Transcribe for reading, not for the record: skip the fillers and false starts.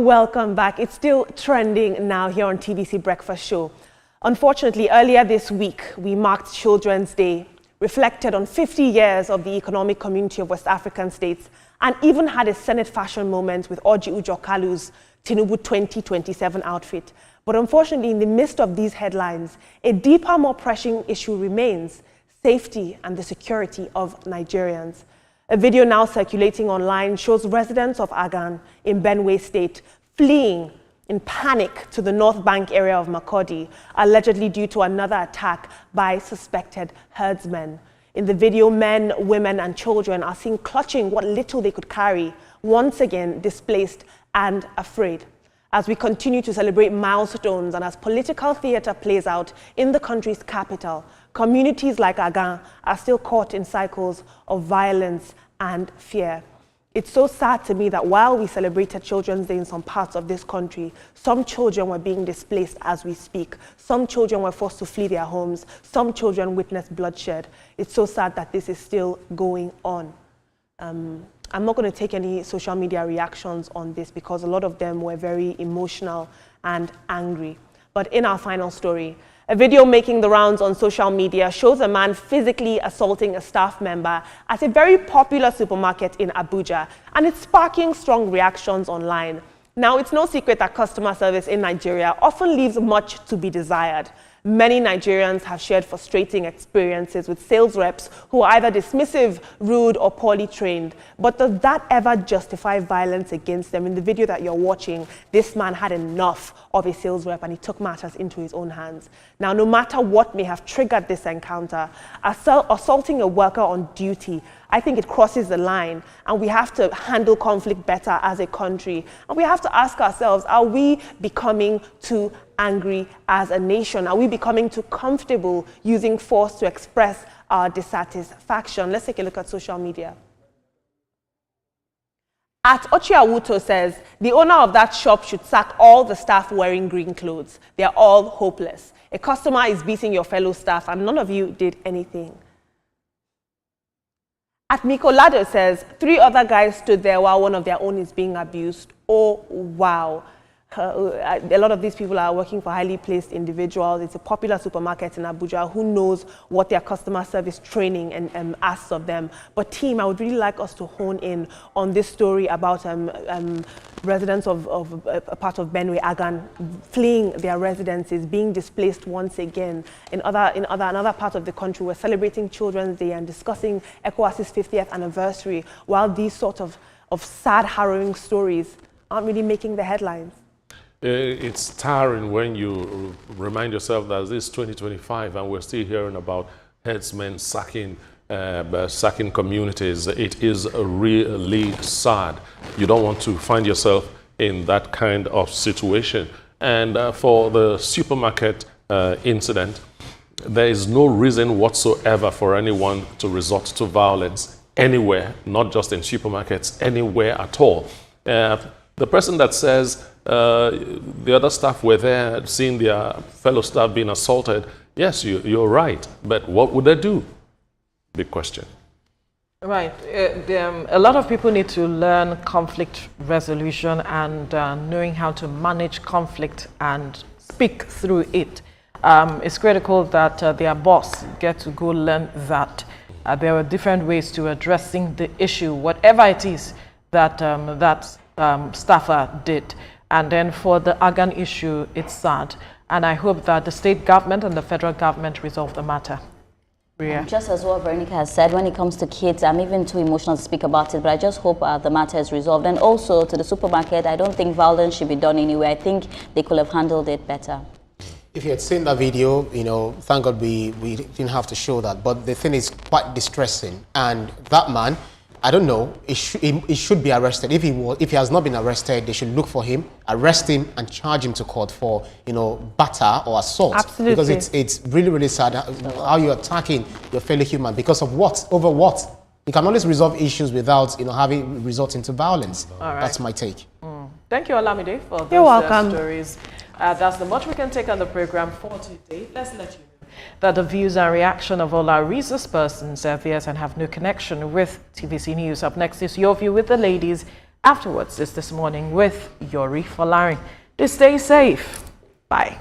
welcome back. It's still trending now here on TVC Breakfast Show. Unfortunately, earlier this week, we marked Children's Day, reflected on 50 years of the Economic Community of West African States, and even had a Senate fashion moment with Orji Ujo Kalu's Tinubu 2027 outfit. But unfortunately, in the midst of these headlines, a deeper, more pressing issue remains: safety and the security of Nigerians. A video now circulating online shows residents of Agan in Benue State fleeing in panic to the North Bank area of Makurdi, allegedly due to another attack by suspected herdsmen. In the video, men, women, and children are seen clutching what little they could carry, once again displaced and afraid. As we continue to celebrate milestones and as political theater plays out in the country's capital, communities like Agan are still caught in cycles of violence and fear. It's so sad to me that while we celebrated Children's Day in some parts of this country, some children were being displaced as we speak. Some children were forced to flee their homes. Some children witnessed bloodshed. It's so sad that this is still going on. I'm not going to take any social media reactions on this because a lot of them were very emotional and angry. But in our final story, a video making the rounds on social media shows a man physically assaulting a staff member at a very popular supermarket in Abuja, and it's sparking strong reactions online. Now, it's no secret that customer service in Nigeria often leaves much to be desired. Many Nigerians have shared frustrating experiences with sales reps who are either dismissive, rude, or poorly trained. But does that ever justify violence against them? In the video that you're watching, this man had enough of a sales rep and he took matters into his own hands. Now, no matter what may have triggered this encounter, assaulting a worker on duty, I think it crosses the line, and we have to handle conflict better as a country. And we have to ask ourselves, are we becoming too angry as a nation? Are we becoming too comfortable using force to express our dissatisfaction? Let's take a look at social media. At Ochiawuto says, the owner of that shop should sack all the staff wearing green clothes. They are all hopeless. A customer is beating your fellow staff and none of you did anything. At Mikolado says, 3 other guys stood there while one of their own is being abused. Oh, wow. A lot of these people are working for highly placed individuals. It's a popular supermarket in Abuja. Who knows what their customer service training and asks of them. But team, I would really like us to hone in on this story about residents of a part of Benue, Agan, fleeing their residences, being displaced once again. In another part of the country, we're celebrating Children's Day and discussing ECOWAS's 50th anniversary, while these sort of sad, harrowing stories aren't really making the headlines. It's tiring when you remind yourself that this is 2025 and we're still hearing about headsmen sacking communities. It is really sad. You don't want to find yourself in that kind of situation. And for the supermarket incident, there is no reason whatsoever for anyone to resort to violence anywhere, not just in supermarkets, anywhere at all. The person that says the other staff were there seeing their fellow staff being assaulted, yes, you're right. But what would they do? Big question. Right. A lot of people need to learn conflict resolution and knowing how to manage conflict and speak through it. It's critical that their boss get to go learn that. There are different ways to addressing the issue, whatever it is that staffer did. And then for the Agan issue, it's sad. And I hope that the state government and the federal government resolve the matter. Just as what Veronica has said, when it comes to kids, I'm even too emotional to speak about it, but I just hope the matter is resolved. And also to the supermarket, I don't think violence should be done anywhere. I think they could have handled it better. If you had seen that video, you know, thank God we didn't have to show that. But the thing is quite distressing. And that man, I don't know, he should be arrested. If he has not been arrested, they should look for him, arrest him, and charge him to court for, you know, batter or assault. Absolutely. Because it's really, really sad how you're attacking your fellow human. Because of what? Over what? You can always resolve issues without, you know, having resort into violence. All right. That's my take. Thank you, Olamide, for You're welcome. those stories. That's the much we can take on the program for today. Let's let you know that the views and reaction of all our resource persons are theirs and have no connection with TVC News. Up next is Your View with the Ladies, Afterwards is This Morning with Yori Folarin. To stay safe. Bye.